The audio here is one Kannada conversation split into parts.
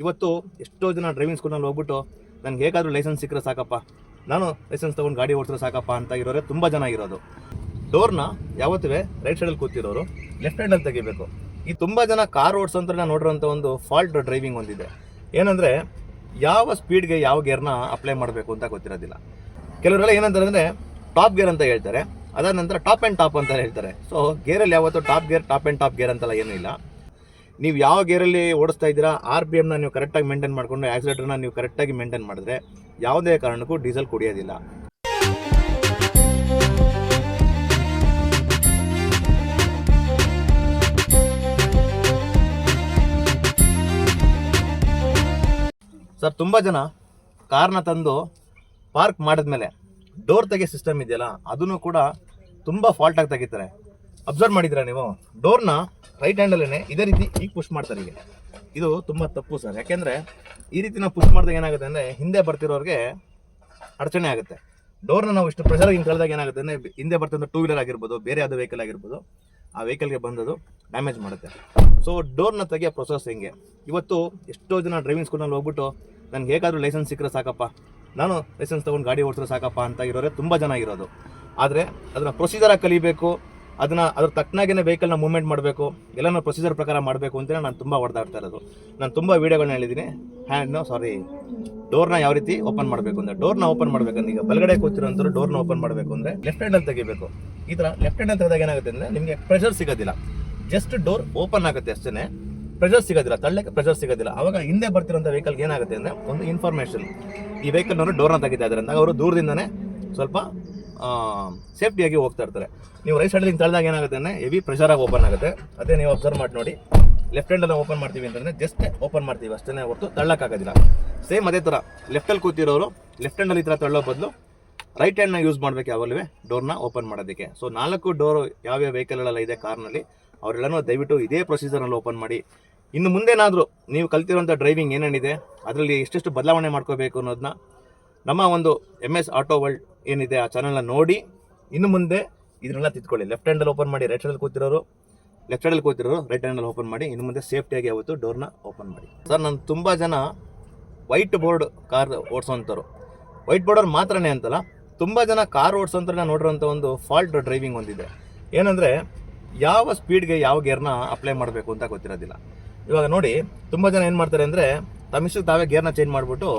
ಇವತ್ತು ಎಷ್ಟೋ ಜನ ಡ್ರೈವಿಂಗ್ ಸ್ಕೂಲ್ನಲ್ಲಿ ಹೋಗ್ಬಿಟ್ಟು ನನಗೆ ಹೇಗಾದರೂ ಲೈಸೆನ್ಸ್ ಸಿಕ್ಕರೆ ಸಾಕಪ್ಪ, ನಾನು ಲೈಸೆನ್ಸ್ ತೊಗೊಂಡು ಗಾಡಿ ಓಡಿಸಿದ್ರೆ ಸಾಕಪ್ಪ ಅಂತ ಇರೋರೆ ತುಂಬ ಜನ ಇರೋದು. ಡೋರ್ನ ಯಾವತ್ತೂ ರೈಟ್ ಸೈಡಲ್ಲಿ ಕೂತಿರೋರು ಲೆಫ್ಟ್ ಹ್ಯಾಂಡಲ್ಲಿ ತೆಗಿಬೇಕು. ಈ ತುಂಬ ಜನ ಕಾರ್ ಓಡಿಸೋಂಥ ನೋಡಿರೋಂಥ ಒಂದು ಫಾಲ್ಟ್ ಡ್ರೈವಿಂಗ್ ಒಂದಿದೆ. ಏನಂದರೆ ಯಾವ ಸ್ಪೀಡ್ಗೆ ಯಾವ ಗೇರ್ನ ಅಪ್ಲೈ ಮಾಡಬೇಕು ಅಂತ ಗೊತ್ತಿರೋದಿಲ್ಲ. ಕೆಲವರೆಲ್ಲ ಏನಂತಾರೆ ಅಂದರೆ ಟಾಪ್ ಗೇರ್ ಅಂತ ಹೇಳ್ತಾರೆ, ಅದಾದ ನಂತರ ಟಾಪ್ ಆ್ಯಂಡ್ ಟಾಪ್ ಅಂತ ಹೇಳ್ತಾರೆ. ಸೊ ಗೇರಲ್ಲಿ ಯಾವತ್ತೂ top gear top and top gear ಅಂತೆಲ್ಲ ಏನೂ ಇಲ್ಲ. ನೀವು ಯಾವ ಗೇರಲ್ಲಿ ಓಡಿಸ್ತಾ ಇದ್ದೀರಾ, RPMನ ನೀವು ಕರೆಕ್ಟಾಗಿ ಮೇಂಟೈನ್ ಮಾಡಿಕೊಂಡು ಆಕ್ಸಿಲೇಟರ್ನ ನೀವು ಕರೆಕ್ಟಾಗಿ ಮೇಂಟೈನ್ ಮಾಡಿದ್ರೆ ಯಾವುದೇ ಕಾರಣಕ್ಕೂ ಡೀಸೆಲ್ ಕುಡಿಯೋದಿಲ್ಲ. ಸರ್, ತುಂಬ ಜನ ಕಾರ್ನ ತಂದು ಪಾರ್ಕ್ ಮಾಡಿದ್ಮೇಲೆ ಡೋರ್ ತೆಗೆ ಸಿಸ್ಟಮ್ ಇದೆಯಲ್ಲ, ಅದನ್ನು ಕೂಡ ತುಂಬ ಫಾಲ್ಟಾಗಿ ತೆಗಿತಾರೆ. ಅಬ್ಸರ್ವ್ ಮಾಡಿದ್ದೀರಾ ನೀವು? ಡೋರ್ನ ರೈಟ್ ಹ್ಯಾಂಡಲ್ಲೇ ಇದೇ ರೀತಿ ಈಗ ಪುಷ್ ಮಾಡ್ತಾರೆ. ಈಗ ಇದು ತುಂಬ ತಪ್ಪು ಸರ್. ಯಾಕೆಂದರೆ ಈ ರೀತಿ ನಾವು ಪುಷ್ ಮಾಡಿದಾಗ ಏನಾಗುತ್ತೆ ಅಂದರೆ ಹಿಂದೆ ಬರ್ತಿರೋರಿಗೆ ಅಡಚಣೆ ಆಗುತ್ತೆ. ಡೋರ್ನ ನಾವು ಇಷ್ಟು ಪ್ರೆಷರ್ ಹಿಂಗೆ ಕಳೆದಾಗ ಏನಾಗುತ್ತೆ ಅಂದರೆ ಹಿಂದೆ ಬರ್ತಿರೋ ಟೂ ವೀಲರ್ ಆಗಿರ್ಬೋದು, ಬೇರೆ ಯಾವುದೋ ವೆಹಿಕಲ್ ಆಗಿರ್ಬೋದು, ಆ ವೆಹಿಕಲ್ಗೆ ಬಂದದು ಡ್ಯಾಮೇಜ್ ಮಾಡುತ್ತೆ. ಸೊ ಡೋರ್ನ ತೆಗಿಯೋ ಪ್ರೊಸೆಸ್ ಹಿಂಗೆ. ಇವತ್ತು ಎಷ್ಟೋ ಜನ ಡ್ರೈವಿಂಗ್ ಸ್ಕೂಲ್ನಲ್ಲಿ ಹೋಗ್ಬಿಟ್ಟು ನನಗೆ ಹೇಗಾದರೂ ಲೈಸೆನ್ಸ್ ಸಿಕ್ಕರೆ ಸಾಕಪ್ಪ, ನಾನು ಲೈಸೆನ್ಸ್ ತೊಗೊಂಡು ಗಾಡಿ ಓಡಿಸಿದ್ರೆ ಸಾಕಪ್ಪ ಅಂತ ಇರೋರೆ ತುಂಬ ಜನ ಇರೋದು. ಆದರೆ ಅದನ್ನು ಪ್ರೊಸೀಜರಾಗಿ ಕಲಿಬೇಕು, ಅದ್ರ ತಕ್ಕನಾಗೇ ವೆಹಿಕಲ್ನ ಮೂವ್ಮೆಂಟ್ ಮಾಡಬೇಕು, ಎಲ್ಲನೂ ಪ್ರೊಸೀಜರ್ ಪ್ರಕಾರ ಮಾಡಬೇಕು ಅಂತಲೇ ನಾನು ತುಂಬ ಹೊಡೆದಾಡ್ತಾ ಇರೋದು. ನಾನು ತುಂಬ ವೀಡಿಯೋಗಳನ್ನ ಹೇಳಿದ್ದೀನಿ. ಡೋರ್ನ ಯಾವ ರೀತಿ ಓಪನ್ ಮಾಡಬೇಕು ಅಂದರೆ, ಡೋರ್ನ ಓಪನ್ ಮಾಡಬೇಕಂದ್ರೆ ಈಗ ಬಲಗಡೆ ಕೂತಿರೋಂಥವ್ರು ಡೋರ್ನ ಓಪನ್ ಮಾಡಬೇಕು ಅಂದರೆ ಲೆಫ್ಟ್ ಹ್ಯಾಂಡಲ್ಲಿ ತೆಗಿಬೇಕು. ಈ ಥರ ಲೆಫ್ಟ್ ಹ್ಯಾಂಡಲ್ಲಿ ತೆಗೆದಾಗ ಏನಾಗುತ್ತೆ ಅಂದರೆ ನಿಮಗೆ ಪ್ರೆಷರ್ ಸಿಗೋದಿಲ್ಲ, ಜಸ್ಟ್ ಡೋರ್ ಓಪನ್ ಆಗುತ್ತೆ ಅಷ್ಟೇ, ಪ್ರೆಷರ್ ಸಿಗೋದಿಲ್ಲ, ತಳ್ಳಕ್ಕೆ ಪ್ರೆಷರ್ ಸಿಗೋದಿಲ್ಲ. ಆವಾಗ ಹಿಂದೆ ಬರ್ತಿರೋಂಥ ವೆಹಿಕಲ್ಗೆ ಏನಾಗುತ್ತೆ ಅಂದರೆ ಒಂದು ಇನ್ಫಾರ್ಮೇಷನ್, ಈ ವೆಹಿಕಲ್ನವರು ಡೋರ್ನ ತೆಗಿತಾ ಇದ್ದಾರೆ ಅಂತ ಅವರು ದೂರದಿಂದನೇ ಸ್ವಲ್ಪ ಸೇಫ್ಟಿಯಾಗಿ ಹೋಗ್ತಾ ಇರ್ತಾರೆ. ನೀವು ರೈಟ್ ಸೈಡಲ್ಲಿ ತಳ್ಳಿದಾಗ ಏನಾಗುತ್ತೆ ಅಂದರೆ ಹೆವಿ ಪ್ರೆಷರಾಗಿ ಓಪನ್ ಆಗುತ್ತೆ. ಅದೇ ನೀವು ಅಬ್ಸರ್ವ್ ಮಾಡಿ ನೋಡಿ, ಲೆಫ್ಟ್ ಹ್ಯಾಂಡಲ್ಲಿ ಓಪನ್ ಮಾಡ್ತೀವಿ ಅಂತಂದರೆ ಜಸ್ಟ್ ಓಪನ್ ಮಾಡ್ತೀವಿ ಅಷ್ಟೇ ಹೊರತು ತಳ್ಳಕ್ಕಾಗೋದಿಲ್ಲ. ಸೇಮ್ ಅದೇ ಥರ ಲೆಫ್ಟಲ್ಲಿ ಕೂತಿರೋರು ಲೆಫ್ಟ್ ಹ್ಯಾಂಡಲ್ಲಿ ಈ ಥರ ತಳ್ಳೋ ಬದಲು ರೈಟ್ ಹ್ಯಾಂಡ್ನ ಯೂಸ್ ಮಾಡಬೇಕು ಯಾವಾಗಲೂ ಡೋರ್ನ ಓಪನ್ ಮಾಡೋದಕ್ಕೆ. ಸೊ 4 ಡೋರು ಯಾವ್ಯಾವ ವೆಹಿಕಲ್ಗಳೆಲ್ಲ ಇದೆ ಕಾರ್ನಲ್ಲಿ, ಅವರೆಲ್ಲನೂ ದಯವಿಟ್ಟು ಇದೇ ಪ್ರೊಸೀಜರ್ನಲ್ಲಿ ಓಪನ್ ಮಾಡಿ. ಇನ್ನು ಮುಂದೇನಾದರೂ ನೀವು ಕಲ್ತಿರೋಂಥ ಡ್ರೈವಿಂಗ್ ಏನೇನಿದೆ ಅದರಲ್ಲಿ ಎಷ್ಟೆಷ್ಟು ಬದಲಾವಣೆ ಮಾಡ್ಕೋಬೇಕು ಅನ್ನೋದನ್ನ ನಮ್ಮ ಒಂದು MS ಆಟೋ ವರ್ಲ್ಡ್ ಏನಿದೆ ಆ ಚಾನಲ್ನ ನೋಡಿ ಇನ್ನು ಮುಂದೆ ಇದನ್ನೆಲ್ಲ ತಿದ್ಕೊಳ್ಳಿ. ಲೆಫ್ಟ್ ಹ್ಯಾಂಡಲ್ಲಿ ಓಪನ್ ಮಾಡಿ, ರೈಟ್ ಹ್ಯಾಂಡಲ್ಲಿ ಕೂತಿರೋರು ಲೆಫ್ಟ್ ಹ್ಯಾಂಡಲ್ಲಿ ಕೂತಿರೋರು ರೈಟ್ ಹ್ಯಾಂಡಲ್ಲಿ ಓಪನ್ ಮಾಡಿ. ಇನ್ನು ಮುಂದೆ ಸೇಫ್ಟಿಯಾಗಿ ಯಾವತ್ತು ಡೋರ್ನ ಓಪನ್ ಮಾಡಿ. ಸರ್, ನಾನು ತುಂಬ ಜನ ವೈಟ್ ಬೋರ್ಡ್ ಕಾರ್ ಓಡಿಸೋಂಥವ್ರು, ವೈಟ್ ಬೋರ್ಡವ್ರು ಮಾತ್ರನೇ ಅಂತಲ್ಲ, ತುಂಬ ಜನ ಕಾರ್ ಓಡಿಸೋಂಥವ್ರನ್ನ ನೋಡಿರೋಂಥ ಒಂದು ಫಾಲ್ಟ್ ಡ್ರೈವಿಂಗ್ ಒಂದಿದೆ. ಏನಂದರೆ ಯಾವ ಸ್ಪೀಡ್ಗೆ ಯಾವ ಗೇರ್ನ ಅಪ್ಲೈ ಮಾಡಬೇಕು ಅಂತ ಗೊತ್ತಿರೋದಿಲ್ಲ. ಇವಾಗ ನೋಡಿ, ತುಂಬ ಜನ ಏನು ಮಾಡ್ತಾರೆ ಅಂದರೆ ತಮ್ಮಿಷ್ಟಕ್ಕೆ ತಾವೇ ಗೇರ್ನ ಚೇಂಜ್ ಮಾಡಿಬಿಟ್ಟು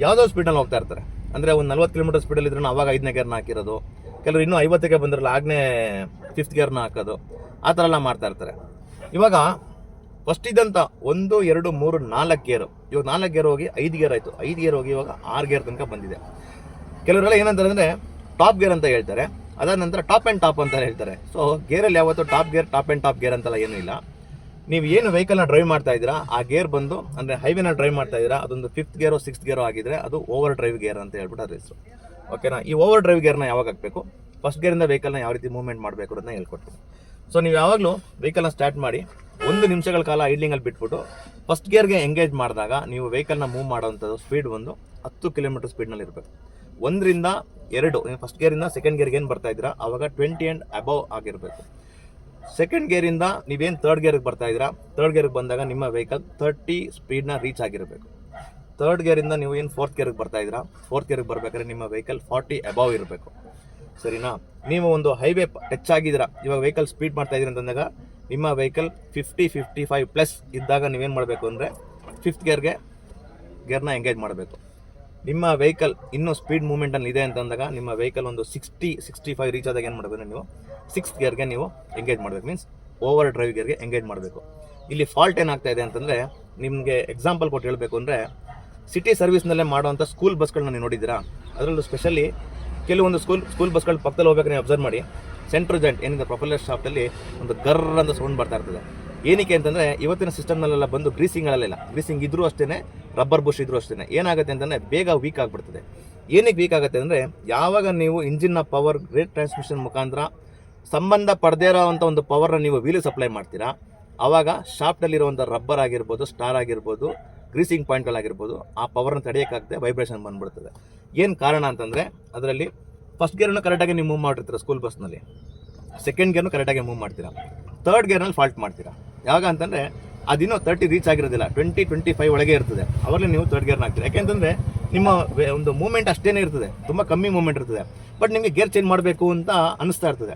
ಯಾವುದೋ ಸ್ಪೀಡಲ್ಲಿ ಹೋಗ್ತಾ ಇರ್ತಾರೆ. ಅಂದರೆ ಒಂದು 40 ಕಿಲೋಮೀಟರ್ ಸ್ಪೀಡಲ್ಲಿ ಇದ್ರೂ ಅವಾಗ 5ನೇ ಗೇರ್ನ ಹಾಕಿರೋದು, ಕೆಲವರು ಇನ್ನೂ 50ಕ್ಕೆ ಬಂದಿರಲ್ಲ ಆಗನೇ 5th ಗೇರ್ನ ಹಾಕೋದು, ಆ ಥರ ಎಲ್ಲ ಮಾಡ್ತಾ ಇರ್ತಾರೆ. ಇವಾಗ ಫಸ್ಟ್ ಇದ್ದಂಥ 1, 2, 3, 4 ಗೇರು, ಇವಾಗ 4 ಗೇರ್ ಹೋಗಿ 5 ಗೇರ್ ಆಯಿತು, 5 ಗೇರ್ ಹೋಗಿ ಇವಾಗ 6 ಗೇರ್ ತನಕ ಬಂದಿದೆ. ಕೆಲವರೆಲ್ಲ ಏನಂತಾರೆ ಅಂದರೆ ಟಾಪ್ ಗೇರ್ ಅಂತ ಹೇಳ್ತಾರೆ, ಅದಾದ ನಂತರ ಟಾಪ್ ಆ್ಯಂಡ್ ಟಾಪ್ ಅಂತ ಹೇಳ್ತಾರೆ. ಸೊ ಗೇರಲ್ಲಿ ಯಾವತ್ತೂ top gear top and top gear ಅಂತೆಲ್ಲ ಏನೂ ಇಲ್ಲ. ನೀವು ಏನು ವೆಹಿಕಲ್ನ ಡ್ರೈವ್ ಮಾಡ್ತಾ ಇದ್ದೀರಾ ಆ ಗೇರ್ ಬಂದು, ಅಂದರೆ ಹೈವೇನ ಡ್ರೈವ್ ಮಾಡ್ತಾ ಇದ್ದೀರಾ, ಅದೊಂದು 5th ಗೇರೋ 6th ಗೇರೋ ಆಗಿದ್ರೆ ಅದು ಓವರ್ ಡ್ರೈವ್ ಗೇರ್ ಅಂತ ಹೇಳ್ಬಿಟ್ಟು ಅದ್ರ ಹೆಸರು. ಓಕೆನಾ? ಈ ಓವರ್ ಡ್ರೈವ್ ಗೇರ್ನ ಯಾವಾಗ ಹಾಕಬೇಕು, ಫಸ್ಟ್ ಗೇರಿಂದ ವೆಹಿಕಲ್ನ ಯಾವ ರೀತಿ ಮೂವ್ಮೆಂಟ್ ಮಾಡಬೇಕು ಅದನ್ನ ಹೇಳ್ಕೊಡ್ತೀನಿ. ಸೊ ನೀವು ಯಾವಾಗಲೂ ವೆಹಿಕಲ್ನ ಸ್ಟಾರ್ಟ್ ಮಾಡಿ 1 ನಿಮಿಷಗಳ ಕಾಲ ಐಡ್ಲಿಂಗಲ್ಲಿ ಬಿಟ್ಬಿಟ್ಟು ಫಸ್ಟ್ ಗೇರ್ಗೆ ಎಂಗೇಜ್ ಮಾಡಿದಾಗ ನೀವು ವೆಹಿಕಲ್ನ ಮೂವ್ ಮಾಡೋವಂಥದ್ದು ಸ್ಪೀಡ್ ಒಂದು 10 ಕಿಲೋಮೀಟರ್ ಸ್ಪೀಡ್ನಲ್ಲಿ ಇರಬೇಕು. 1 ರಿಂದ 2 ಫಸ್ಟ್ ಗೇರಿಂದ ಸೆಕೆಂಡ್ ಗೇರ್ಗೆ ಏನು ಬರ್ತಾ ಇದ್ದೀರಾ ಆವಾಗ 20 ಆ್ಯಂಡ್ ಅಬವ್ ಆಗಿರಬೇಕು. ಸೆಕೆಂಡ್ ಗೇರಿಂದ ನೀವೇನು ಥರ್ಡ್ ಗೇರಿಗೆ ಬರ್ತಾ ಇದ್ದೀರಾ, ಥರ್ಡ್ ಗೇರಿಗೆ ಬಂದಾಗ ನಿಮ್ಮ ವೆಹಿಕಲ್ 30 ಸ್ಪೀಡ್ನ ರೀಚ್ ಆಗಿರಬೇಕು. ಥರ್ಡ್ ಗೇರಿಂದ ನೀವು ಏನು 4th ಗೇರಿಗೆ ಬರ್ತಾ ಇದ್ದೀರಾ, 4th ಗೇರಿಗೆ ಬರಬೇಕಾದ್ರೆ ನಿಮ್ಮ ವೆಹಿಕಲ್ 40 ಅಬವ್ ಇರಬೇಕು. ಸರಿನಾ? ನೀವು ಒಂದು ಹೈವೇ ಟಚ್ ಆಗಿದ್ದೀರಾ, ಇವಾಗ ವೆಹಿಕಲ್ ಸ್ಪೀಡ್ ಮಾಡ್ತಾ ಇದ್ದೀರಾ ಅಂತಂದಾಗ ನಿಮ್ಮ ವೆಹಿಕಲ್ 50-55 ಪ್ಲಸ್ ಇದ್ದಾಗ ನೀವೇನು ಮಾಡಬೇಕು ಅಂದರೆ 5th ಗೇರ್ನ ಎಂಗೇಜ್ ಮಾಡಬೇಕು. ನಿಮ್ಮ ವೆಹಿಕಲ್ ಇನ್ನೂ ಸ್ಪೀಡ್ ಮೂವ್ಮೆಂಟಲ್ಲಿ ಇದೆ ಅಂತಂದಾಗ ನಿಮ್ಮ ವೆಹಿಕಲ್ ಒಂದು 60-65 ರೀಚ್ ಆದಾಗ ಏನು ಮಾಡಬೇಕು, ನೀವು 6th ಗೇರ್ಗೆ ನೀವು ಎಂಗೇಜ್ ಮಾಡಬೇಕು, ಮೀನ್ಸ್ ಓವರ್ ಡ್ರೈವ್ ಗೇರ್ಗೆ ಎಂಗೇಜ್ ಮಾಡಬೇಕು. ಇಲ್ಲಿ ಫಾಲ್ಟ್ ಏನಾಗ್ತಾ ಇದೆ ಅಂತಂದರೆ, ನಿಮಗೆ ಎಕ್ಸಾಂಪಲ್ ಕೊಟ್ಟು ಹೇಳಬೇಕು ಅಂದರೆ, ಸಿಟಿ ಸರ್ವಿಸ್ನಲ್ಲೇ ಮಾಡುವಂಥ ಸ್ಕೂಲ್ ಬಸ್ಗಳನ್ನ ನೀವು ನೋಡಿದ್ದೀರಾ, ಅದರಲ್ಲೂ ಸ್ಪೆಷಲಿ ಕೆಲವೊಂದು ಸ್ಕೂಲ್ ಬಸ್ಗಳು ಪಕ್ಕದಲ್ಲಿ ಹೋಗ್ಬೇಕು. ನೀವು ಅಬ್ಸರ್ವ್ ಮಾಡಿ, ಸೆಂಟ್ರ್ ಜಾಯಿಂಟ್ ಏನಿದೆ ಪ್ರೊಪೆಲ್ಲರ್ ಶಾಫ್ಟಲ್ಲಿ ಒಂದು ಗರ್ ಅಂತ ಸೌಂಡ್ ಬರ್ತಾ ಇರ್ತದೆ. ಏನಕ್ಕೆ ಅಂತಂದರೆ ಇವತ್ತಿನ ಸಿಸ್ಟಮ್ನಲ್ಲೆಲ್ಲ ಬಂದು ಗ್ರೀಸಿಂಗ್ಗಳಲ್ಲೆಲ್ಲ, ಗ್ರೀಸಿಂಗ್ ಇದ್ರೂ ಅಷ್ಟೇ, ರಬ್ಬರ್ ಬುಷ್ ಇದ್ರೂ ಅಷ್ಟೇ, ಏನಾಗುತ್ತೆ ಅಂತಂದರೆ ಬೇಗ ವೀಕ್ ಆಗಿಬಿಡ್ತದೆ. ಏನಕ್ಕೆ ವೀಕ್ ಆಗುತ್ತೆ ಅಂದರೆ, ಯಾವಾಗ ನೀವು ಇಂಜಿನ್ನ ಪವರ್ ಗ್ರೇಟ್ ಟ್ರಾನ್ಸ್ಮಿಷನ್ ಮುಖಾಂತರ ಸಂಬಂಧ ಪಡೆದೇ ಇರೋವಂಥ ಒಂದು ಪವರ್ನ ನೀವು ವೀಲ್ ಸಪ್ಲೈ ಮಾಡ್ತೀರಾ, ಆವಾಗ ಶಾಫ್ಟಲ್ಲಿರುವಂಥ ರಬ್ಬರ್ ಆಗಿರ್ಬೋದು, ಸ್ಟಾರ್ ಆಗಿರ್ಬೋದು, ಗ್ರೀಸಿಂಗ್ ಪಾಯಿಂಟ್ಗಳಾಗಿರ್ಬೋದು, ಆ ಪವರ್ನ ತಡೆಯೋಕ್ಕಾಗದೆ ವೈಬ್ರೇಷನ್ ಬಂದುಬಿಡ್ತದೆ. ಏನು ಕಾರಣ ಅಂತಂದರೆ, ಅದರಲ್ಲಿ ಫಸ್ಟ್ ಗೇರ್ನ ಕರೆಕ್ಟಾಗಿ ನೀವು ಮೂವ್ ಮಾಡಿರ್ತೀರ ಸ್ಕೂಲ್ ಬಸ್ನಲ್ಲಿ, ಸೆಕೆಂಡ್ ಗೇರ್ನು ಕರೆಕ್ಟಾಗಿ ಮೂವ್ ಮಾಡ್ತೀರಾ, ಥರ್ಡ್ ಗೇರ್ನಲ್ಲಿ ಫಾಲ್ಟ್ ಮಾಡ್ತೀರಾ. ಯಾವಾಗ ಅಂತಂದರೆ ಅದಿನ್ನೂ 30 ರೀಚ್ ಆಗಿರೋದಿಲ್ಲ, 20-25 ಒಳಗೆ ಇರ್ತದೆ. ಅವಾಗಲೇ ನೀವು ಥರ್ಡ್ ಗೇರ್ನ ಹಾಕ್ತೀರಿ. ಯಾಕೆಂತಂದರೆ ನಿಮ್ಮ ಒಂದು ಮೂಮೆಂಟ್ ಅಷ್ಟೇ ಇರ್ತದೆ, ತುಂಬ ಕಮ್ಮಿ ಮೂಮೆಂಟ್ ಇರ್ತದೆ. ಬಟ್ ನಿಮಗೆ ಗೇರ್ ಚೇಂಜ್ ಮಾಡಬೇಕು ಅಂತ ಅನಿಸ್ತಾ ಇರ್ತದೆ,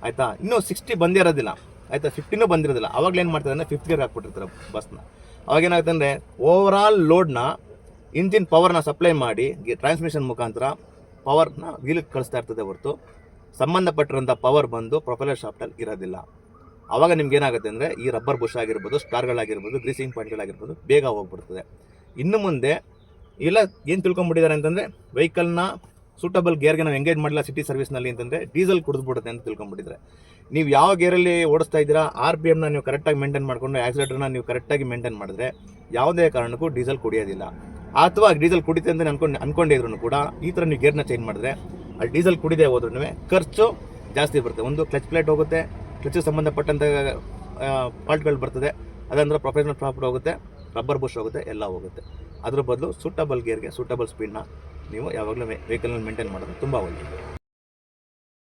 ಆಯಿತಾ. ಇನ್ನೂ 60 ಬಂದಿರೋದಿಲ್ಲ, ಆಯಿತಾ, 15 ಬಂದಿರೋದಿಲ್ಲ. ಅವಾಗಲೇ ಏನು ಮಾಡ್ತಾರೆ ಅಂದರೆ 5th ಗೇರ್ ಹಾಕ್ಬಿಟ್ಟಿರ್ತಾರೆ ಬಸ್ನ. ಅವಾಗೇನಾಗುತ್ತೆ ಅಂದರೆ ಓವರಾಲ್ ಲೋಡ್ನ, ಇಂಜಿನ್ ಪವರ್ನ ಸಪ್ಲೈ ಮಾಡಿ ಟ್ರಾನ್ಸ್ಮಿಷನ್ ಮುಖಾಂತರ ಪವರ್ನ ವೀಲಿಗೆ ಕಳಿಸ್ತಾ ಇರ್ತದೆ ಹೊರತು ಸಂಬಂಧಪಟ್ಟಿರೋಂಥ ಪವರ್ ಬಂದು ಪ್ರೊಪೆಲ್ಲರ್ ಶಾಫ್ಟಲ್ಲಿ ಇರೋದಿಲ್ಲ. ಆವಾಗ ನಿಮ್ಗೆ ಏನಾಗುತ್ತೆ ಅಂದರೆ ಈ ರಬ್ಬರ್ ಬುಷ್ ಆಗಿರ್ಬೋದು, ಸ್ಟಾರ್ಗಳಾಗಿರ್ಬೋದು, ಗ್ರೀಸಿಂಗ್ ಪಾಯಿಂಟ್ಗಳಾಗಿರ್ಬೋದು ಬೇಗ ಹೋಗ್ಬಿಡ್ತದೆ. ಇನ್ನು ಮುಂದೆ ಇಲ್ಲ ಏನು ತಿಳ್ಕೊಂಬಿಟ್ಟಿದ್ದಾರೆ ಅಂತಂದರೆ ವೆಹಿಕಲ್ನ ಸೂಟಬಲ್ ಗೇರ್ಗೆ ನಾವು ಎಂಗೇಜ್ ಮಾಡಿಲ್ಲ ಸಿಟಿ ಸರ್ವಿಸ್ನಲ್ಲಿ ಅಂತಂದರೆ ಡೀಸೆಲ್ ಕುಡಿದ್ಬಿಡುತ್ತೆ ಅಂತ ತಿಳ್ಕೊಂಬಿಟ್ಟಿದ್ದಾರೆ. ನೀವು ಯಾವ ಗೇರಲ್ಲಿ ಓಡಿಸ್ತಾ ಇದ್ದೀರಾ, RPMನ ನೀವು ಕರೆಕ್ಟಾಗಿ ಮೇಂಟೈನ್ ಮಾಡಿಕೊಂಡು ಆಕ್ಸಿಲೇಟರ್ನ ನೀವು ಕರೆಕ್ಟಾಗಿ ಮೇಂಟೈನ್ ಮಾಡಿದ್ರೆ ಯಾವುದೇ ಕಾರಣಕ್ಕೂ ಡೀಸೆಲ್ ಕುಡಿಯೋದಿಲ್ಲ. ಅಥವಾ ಡೀಸೆಲ್ ಕುಡಿತೆ ಅಂತ ಅನ್ಕೊಂಡಿದ್ರು ಕೂಡ ಈ ಥರ ನೀವು ಗೇರ್ನ ಚೇಂಜ್ ಮಾಡಿದ್ರೆ ಅಲ್ಲಿ ಡೀಸೆಲ್ ಕುಡಿದೇ ಹೋದ್ರೂ ಖರ್ಚು ಜಾಸ್ತಿ ಬರುತ್ತೆ. ಒಂದು ಕ್ಲಚ್ ಪ್ಲೇಟ್ ಹೋಗುತ್ತೆ, ಕ್ಲಚ್ಗೆ ಸಂಬಂಧಪಟ್ಟಂಥ ಫಾಲ್ಟ್ಗಳು ಬರ್ತದೆ, ಅದಂದ್ರೆ ಪ್ರೊಫೆಷನಲ್ ಪ್ರಾಫಿಟ್ ಹೋಗುತ್ತೆ, ರಬ್ಬರ್ ಬುಷ್ ಹೋಗುತ್ತೆ, ಎಲ್ಲ ಹೋಗುತ್ತೆ. ಅದ್ರ ಬದಲು ಸೂಟಬಲ್ ಗೇರ್ಗೆ ಸೂಟಬಲ್ ಸ್ಪೀಡ್ನ ನೀವು ಯಾವಾಗಲೂ ವೆಹಿಕಲ್ನ ಮೇಂಟೈನ್ ಮಾಡೋದು ತುಂಬ ಒಳ್ಳೆಯದು.